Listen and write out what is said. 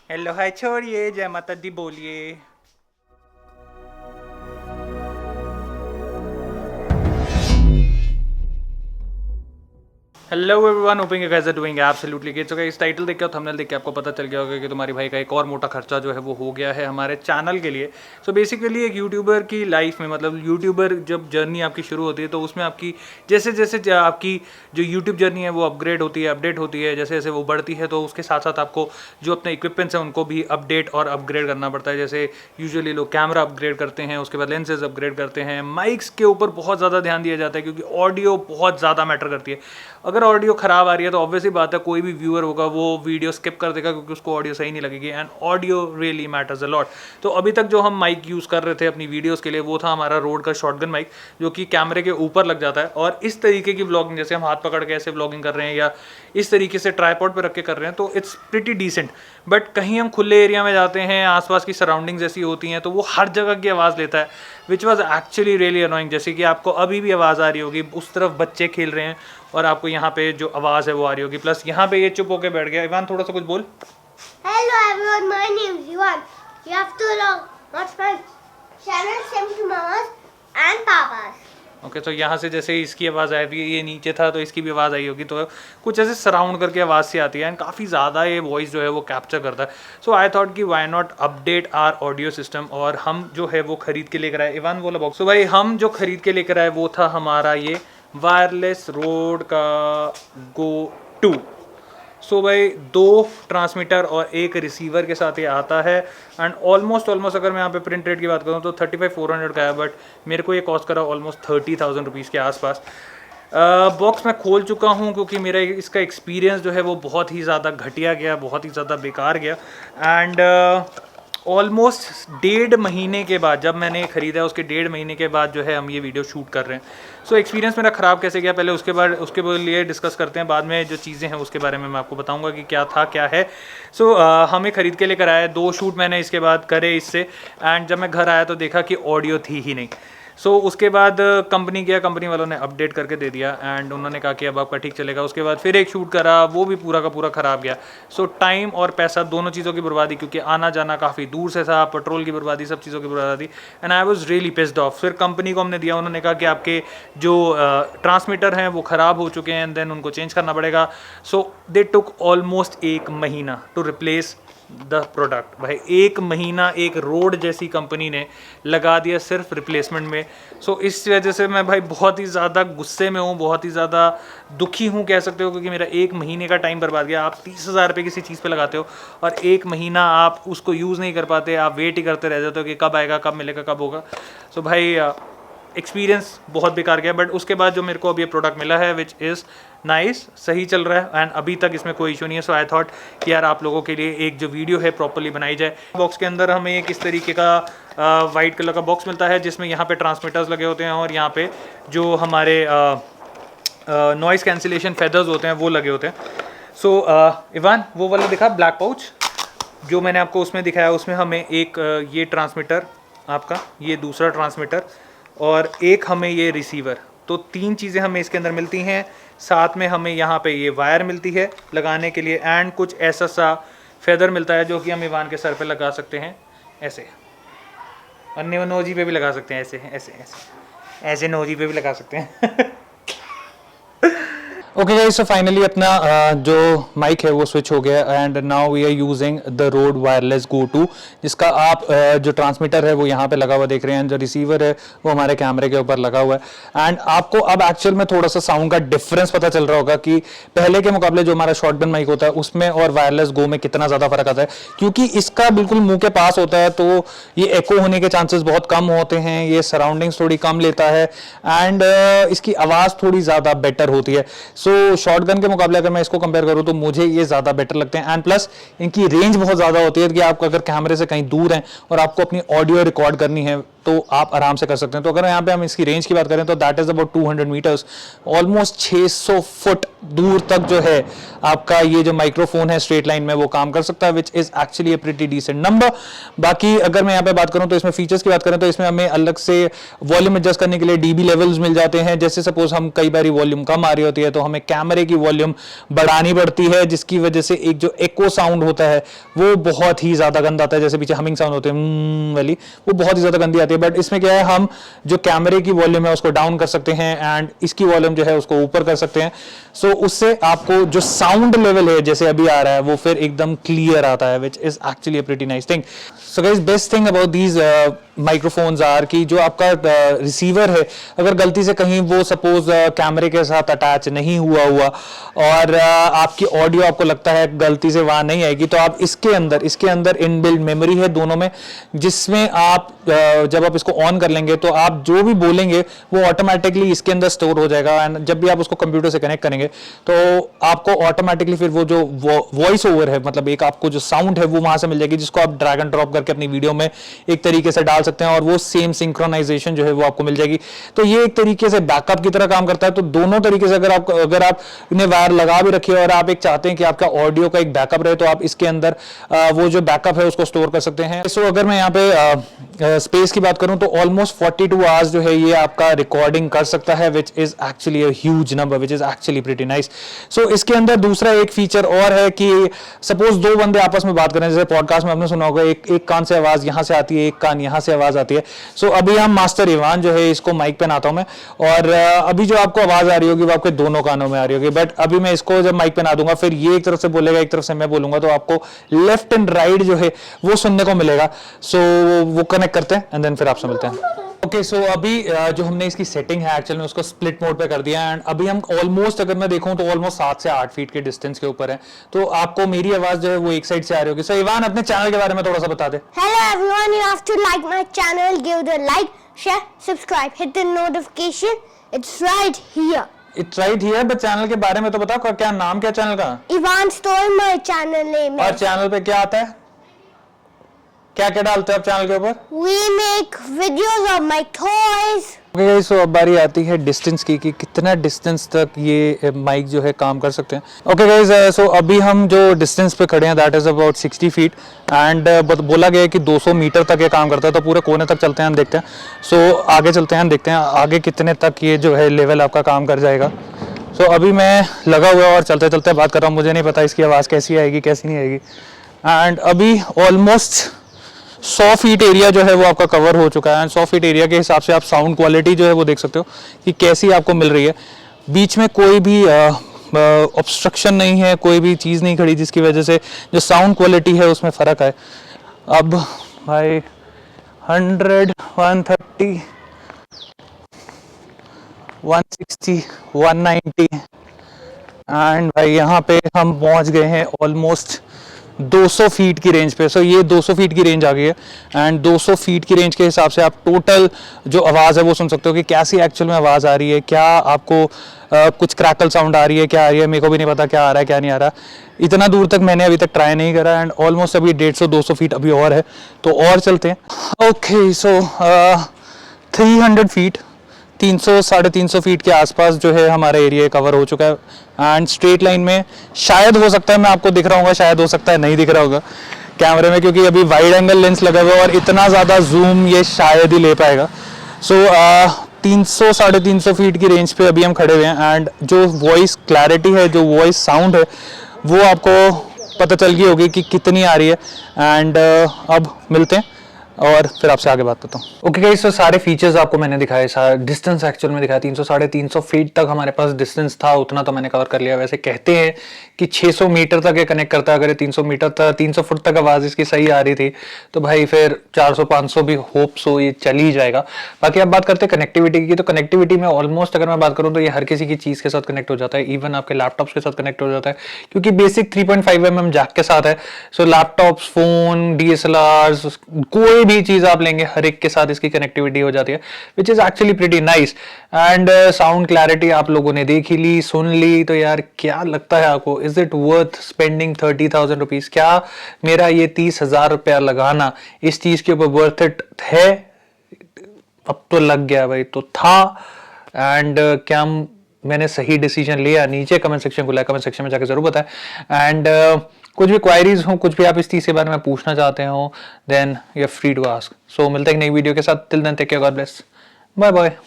Hello hi छोड़िए, जय माता दी बोलिए। Hello everyone, hoping you guys are doing absolutely great. So guys, title देख के और थंबनेल देख के आपको पता चल गया होगा कि तुम्हारी भाई का एक और मोटा खर्चा जो है वो हो गया है हमारे चैनल के लिए। सो बेसिकली एक यूट्यूबर की लाइफ में, मतलब यूट्यूबर जब जर्नी आपकी शुरू होती है तो उसमें आपकी जैसे जैसे आपकी जो यूट्यूब जर्नी है वो अपग्रेड होती है, अपडेट होती है, जैसे जैसे वो बढ़ती है तो उसके साथ साथ आपको जो अपने इक्विपमेंट्स हैं उनको भी अपडेट और अपग्रेड करना पड़ता है। जैसे यूजुअली लोग कैमरा अपग्रेड करते हैं, उसके बाद लेंसेज अपग्रेड करते हैं, माइक्स के ऊपर बहुत ज़्यादा ध्यान दिया जाता है क्योंकि ऑडियो बहुत ज़्यादा मैटर करती है। अगर ऑडियो खराब आ रही है तो ऑब्वियसली बात है कोई भी व्यूअर होगा वो वीडियो स्किप कर देगा क्योंकि उसको ऑडियो सही नहीं लगेगी, and audio really matters a lot. तो अभी तक जो हम माइक यूज़ कर रहे थे अपनी वीडियोस के लिए वो था हमारा रोड का शॉटगन माइक, जो कि कैमरे के ऊपर लग जाता है। और इस तरीके की व्लॉगिंग, जैसे हम हाथ पकड़ के ऐसे व्लॉगिंग कर रहे हैं या इस तरीके से ट्राईपॉड पे रख के कर रहे हैं, तो इट्स प्रिटी डिसेंट। बट कहीं हम खुले एरिया में जाते हैं, आसपास की सराउंडिंग्स ऐसी होती हैं तो वो हर जगह की आवाज़ लेता है, which was actually really annoying. जैसे कि आपको अभी भी आवाज़ आ रही होगी, उस तरफ बच्चे खेल रहे हैं और आपको यहाँ पे जो आवाज़ है वो आ रही होगी, प्लस यहाँ पे ये चुप होके बैठ गया। इवान, थोड़ा सा कुछ बोल। Hello everyone, my name is Ivan. You have to watch my channel same to mamas and papas. Okay, तो यहाँ से जैसे इसकी आवाज़ आई थी, ये नीचे था तो इसकी भी आवाज़ आई होगी, तो कुछ ऐसे सराउंड करके आवाज़ सी आती है एंड काफ़ी ज़्यादा ये वॉइस जो है वो कैप्चर करता है। सो आई थॉट कि why not update our audio system, और हम जो है वो खरीद के लेकर आए। इवान बोला बॉक्स। तो भाई हम जो खरीद के लेकर आए वो था हमारा ये वायरलेस रोड का गो 2। सो भाई 2 ट्रांसमीटर और एक रिसीवर के साथ ये आता है, एंड ऑलमोस्ट अगर मैं यहाँ पे प्रिंट रेट की बात करूँ तो 35,400 का है, बट मेरे को ये कॉस्ट करा ऑलमोस्ट 30,000 रुपीज़ के आसपास। बॉक्स मैं खोल चुका हूँ क्योंकि मेरा इसका एक्सपीरियंस जो है वो बहुत ही ज़्यादा घटिया गया, बहुत ही ज़्यादा बेकार गया। एंड ऑलमोस्ट 1.5 महीने के बाद, जब मैंने ख़रीदा उसके 1.5 महीने के बाद जो है हम ये वीडियो शूट कर रहे हैं। सो एक्सपीरियंस मेरा ख़राब कैसे गया पहले उसके लिए डिस्कस करते हैं, बाद में जो चीज़ें हैं उसके बारे में मैं आपको बताऊंगा कि क्या था क्या है। सो हमें ख़रीद के लेकर आया, 2 शूट मैंने इसके बाद करे इससे, एंड जब मैं घर आया तो देखा कि ऑडियो थी ही नहीं। सो उसके बाद कंपनी गया, कंपनी वालों ने अपडेट करके दे दिया एंड उन्होंने कहा कि अब आपका ठीक चलेगा। उसके बाद फिर एक शूट करा, वो भी पूरा का पूरा ख़राब गया। सो टाइम और पैसा दोनों चीज़ों की बर्बादी, क्योंकि आना जाना काफ़ी दूर से था, पेट्रोल की बर्बादी, सब चीज़ों की बर्बादी, and I was really pissed off. फिर कंपनी को हमने दिया, उन्होंने कहा कि आपके जो ट्रांसमीटर हैं वो ख़राब हो चुके हैं एंड देन उनको चेंज करना पड़ेगा। सो दे टुक ऑलमोस्ट 1 महीना टू रिप्लेस द प्रोडक्ट। भाई 1 महीना एक रोड जैसी कंपनी ने लगा दिया सिर्फ रिप्लेसमेंट में। सो इस वजह से मैं भाई बहुत ही ज़्यादा गुस्से में हूँ, बहुत ही ज़्यादा दुखी हूँ कह सकते हो, क्योंकि मेरा 1 महीने का टाइम बर्बाद गया। आप 30,000 रुपये किसी चीज़ पे लगाते हो और 1 महीना आप उसको यूज़ नहीं कर पाते, आप वेट ही करते रह जाते हो कि कब आएगा, कब मिलेगा, कब होगा। सो भाई एक्सपीरियंस बहुत बेकार गया। बट उसके बाद जो मेरे को अब ये प्रोडक्ट मिला है विच इज़ नाइस, सही चल रहा है एंड अभी तक इसमें कोई इशू नहीं है। सो आई थॉट कि यार आप लोगों के लिए एक जो वीडियो है प्रॉपर्ली बनाई जाए। बॉक्स के अंदर हमें एक इस तरीके का वाइट कलर का बॉक्स मिलता है जिसमें यहाँ पे ट्रांसमीटर्स लगे होते हैं और यहाँ पे जो हमारे नॉइज़ कैंसिलेशन फेदर्स होते हैं वो लगे होते हैं। सो इवान, वो वाला दिखा ब्लैक पाउच जो मैंने आपको उसमें दिखाया, उसमें हमें एक ये ट्रांसमीटर, आपका ये दूसरा ट्रांसमीटर, और एक हमें ये रिसीवर, तो 3 चीज़ें हमें इसके अंदर मिलती हैं। साथ में हमें यहाँ पे ये वायर मिलती है लगाने के लिए, एंड कुछ ऐसा सा फेदर मिलता है जो कि हम इवान के सर पे लगा सकते हैं ऐसे, और नोजी पे भी लगा सकते हैं ऐसे ऐसे ऐसे ऐसे नोजी पे भी लगा सकते हैं। ओके गाइस, सो फाइनली अपना जो माइक है वो स्विच हो गया and now we are using the Rode wireless go 2, जिसका आप जो ट्रांसमीटर है वो यहाँ पे लगा हुआ देख रहे हैं, जो रिसीवर है वो हमारे कैमरे के ऊपर लगा हुआ है। एंड आपको अब एक्चुअल में थोड़ा सा साउंड का डिफरेंस पता चल रहा होगा कि पहले के मुकाबले जो हमारा शॉटगन माइक होता है उसमें और वायरलेस गो में कितना ज़्यादा फर्क आता है, क्योंकि इसका बिल्कुल मुँह के पास होता है तो ये एको होने के चांसेस बहुत कम होते हैं, ये सराउंडिंग्स थोड़ी कम लेता है एंड इसकी आवाज़ थोड़ी ज़्यादा बेटर होती है। सो शॉटगन के मुकाबले अगर मैं इसको कंपेयर करूं तो मुझे ये ज़्यादा बेटर लगते हैं, एंड प्लस इनकी रेंज बहुत ज़्यादा होती है कि आप अगर कैमरे से कहीं दूर हैं और आपको अपनी ऑडियो रिकॉर्ड करनी है तो आप आराम से कर सकते हैं। तो अगर यहाँ पे हम इसकी रेंज की बात करें तो that is about 200 metres, almost 600 foot दूर तक जो है आपका ये जो माइक्रोफोन है स्ट्रेट लाइन में वो काम कर सकता है, which is actually a pretty decent number. बाकी अगर मैं यहाँ पे बात करूं तो इसमें फीचर्स की बात करें तो इसमें हमें अलग से वॉल्यूम एडजस्ट करने के लिए डीबी लेवल्स मिल जाते हैं। जैसे सपोज हम कई बार वॉल्यूम कम आ रही होती है तो हमें कैमरे की वॉल्यूम बढ़ानी पड़ती है, जिसकी वजह से एक जो एको साउंड होता है वो बहुत ही ज्यादा गंदा आता है, जैसे पीछे हमिंग साउंड होते हैं वाली, वो बहुत ही ज्यादा गंदी आती है। बट इसमें क्या है, हम जो कैमरे की वॉल्यूम है उसको डाउन कर सकते हैं एंड इसकी वॉल्यूम जो है उसको ऊपर कर सकते हैं। सो उससे आपको जो साउंड लेवल है जैसे अभी आ रहा है वो फिर एकदम क्लियर आता है, which is actually a pretty nice thing. So guys, best thing about these microphones are कि जो आपका रिसीवर है अगर गलती से कहीं वो सपोज कैमरे के साथ अटैच नहीं हुआ और आपकी ऑडियो आपको लगता है गलती से वहां नहीं आएगी, तो आप इसके अंदर इनबिल्ट मेमोरी है दोनों में, जिसमें आप जब आप इसको ऑन कर लेंगे तो आप जो भी बोलेंगे वो ऑटोमेटिकली इसके अंदर स्टोर हो जाएगा। एंड जब भी आप उसको कंप्यूटर से कनेक्ट करेंगे तो आपको ऑटोमेटिकली फिर वो जो वॉइस ओवर है, मतलब एक आपको जो साउंड है वो वहां से मिल जाएगी, जिसको आप ड्रैग एंड ड्रॉप करके अपनी वीडियो में एक तरीके से डाल सकते हैं और वो सेम सिंक्रोनाइजेशन जो है वो आपको मिल जाएगी। तो ये एक तरीके से बैकअप की तरह काम करता है। तो दोनों तरीके से अगर आप इन्हें वायर लगा भी रखिए और आप एक चाहते हैं कि आपका ऑडियो का एक बैकअप रहे, तो आप इसके अंदर वो जो बैकअप है उसको स्टोर कर सकते हैं। सो अगर मैं यहाँ पे स्पेस की बात करूं तो ऑलमोस्ट 42 आवर्स जो है ये आपका रिकॉर्डिंग कर सकता है, which is actually a huge number, which is actually pretty nice. So इसके अंदर दूसरा एक फीचर और है कि सपोज दो बंदे आपस में बात करें, जैसे पॉडकास्ट में आपने सुना होगा एक कान से आवाज यहां से आती है, एक कान यहां से आवाज आती है। सो अभी हम मास्टर इवान जो है इसको माइक पे नाता हूं मैं, और अभी जो आपको आवाज आ रही होगी वो आपके दोनों कानों में आ रही होगी। बट अभी मैं इसको जब माइक पे ना दूंगा फिर ये एक तरफ से बोलेगा, एक तरफ से मैं बोलूंगा, तो आपको लेफ्ट एंड राइट जो है वो सुनने को मिलेगा। सो वो कनेक्ट करते हैं एंड देन फिर आपसे मिलते हैं। ओके, सो अभी जो हमने इसकी सेटिंग है एक्चुअली उसको स्प्लिट मोड पे कर दिया एंड अभी हम ऑलमोस्ट, अगर मैं देखूं तो ऑलमोस्ट 7 से 8 फीट के डिस्टेंस के ऊपर है, तो आपको मेरी आवाज जो है वो एक साइड से आ रही होगी। सो इवान, अपने चैनल के बारे में थोड़ा सा बता दे। Hello everyone, you have to like my channel, give the like, share, subscribe, hit the notification. It's right here. It's right here, but channel के बारे में तो बताओ, क्या नाम क्या चैनल का? Ivan Store my channel name. और चैनल पे क्या आता है, क्या क्या डालते हैं आप चैनल के ऊपर? We make videos of my toys. Okay guys, so अब बारी आती है डिस्टेंस की कि कितना डिस्टेंस तक ये माइक जो है काम कर सकते हैं। ओके गाइस, सो अभी हम जो डिस्टेंस पे खड़े हैं that is about 60 feet and बोला गया है कि 200 मीटर तक ये काम करता है, तो पूरे कोने तक चलते हैं, हम देखते हैं। सो आगे चलते हैं, देखते हैं आगे कितने तक ये जो है लेवल आपका काम कर जाएगा। सो अभी मैं लगा हुआ और चलते चलते बात कर रहा हूँ, मुझे नहीं पता इसकी आवाज़ कैसी आएगी कैसी नहीं आएगी। एंड अभी ऑलमोस्ट 100 फीट एरिया जो है वो आपका कवर हो चुका है एंड 100 फीट एरिया के हिसाब से आप साउंड क्वालिटी जो है वो देख सकते हो कि कैसी आपको मिल रही है। बीच में कोई भी ऑब्स्ट्रक्शन नहीं है, कोई भी चीज़ नहीं खड़ी जिसकी वजह से जो साउंड क्वालिटी है उसमें फ़र्क है। अब भाई 100, 130, 160, 190 एंड भाई यहाँ पे हम पहुँच गए हैं ऑलमोस्ट 200 फीट की रेंज पे। सो ये 200 फीट की रेंज आ गई है एंड 200 फीट की रेंज के हिसाब से आप टोटल जो आवाज़ है वो सुन सकते हो कि कैसी एक्चुअल में आवाज़ आ रही है, क्या आपको कुछ क्रैकल साउंड आ रही है, क्या आ रही है, मेरे को भी नहीं पता क्या आ रहा है क्या नहीं आ रहा। इतना दूर तक मैंने अभी तक ट्राई नहीं करा एंड ऑलमोस्ट अभी 150-200 फीट अभी और है, तो और चलते हैं। ओके, सो 300 फीट, 300-350 फीट के आसपास जो है हमारा एरिया कवर हो चुका है एंड स्ट्रेट लाइन में शायद हो सकता है मैं आपको दिख रहा होगा, शायद हो सकता है नहीं दिख रहा होगा कैमरे में, क्योंकि अभी वाइड एंगल लेंस लगा हुआ है और इतना ज़्यादा जूम ये शायद ही ले पाएगा। सो 300-350 फीट की रेंज पे अभी हम खड़े हुए हैं एंड जो वॉइस क्लैरिटी है, जो वॉइस साउंड है वो आपको पता चल गई होगी कि कितनी आ रही है एंड अब मिलते हैं और फिर आपसे आगे बात करता हूँ। ओके गाइस, तो सारे फीचर्स आपको मैंने दिखाए, सारा डिस्टेंस एक्चुअल में दिखाया, 300-350 फीट तक हमारे पास डिस्टेंस था, उतना तो मैंने कवर कर लिया। वैसे कहते हैं कि 600 मीटर तक ये कनेक्ट करता है, अगर 300 मीटर तक 300 फुट तक आवाज़ इसकी सही आ रही थी तो भाई फिर 400-500 भी होप सो ये चल ही जाएगा। बाकी अब बात करते हैं कनेक्टिविटी की, तो कनेक्टिविटी में ऑलमोस्ट अगर मैं बात करूँ तो ये हर किसी की चीज़ के साथ कनेक्ट हो जाता है, इवन आपके लैपटॉप्स के साथ कनेक्ट हो जाता है, क्योंकि बेसिक 3.5mm जैक के साथ है। सो लैपटॉप्स, फोन, DSLRs, कोई भी चीज़ आप लेंगे हर एक के साथ इसकी कनेक्टिविटी हो जाती है, which is actually pretty nice. And sound clarity आप लोगों ने देख ही ली, सुन ली, तो यार क्या लगता है आपको, is it worth spending 30,000 rupees? क्या मेरा ये 30,000 रुपया लगाना इस चीज के ऊपर वर्थ इट है? अब तो लग गया भाई, तो था। एंड क्या मैंने सही डिसीजन लिया, नीचे कमेंट सेक्शन खुला है, कमेंट सेक्शन में जाकर जरूर बताएं। एंड कुछ भी क्वायरीज हो, कुछ भी आप इस चीज के बारे में पूछना चाहते हो, then you are free to ask. So मिलते हैं एक नई वीडियो के साथ, till then take care, God bless, bye bye.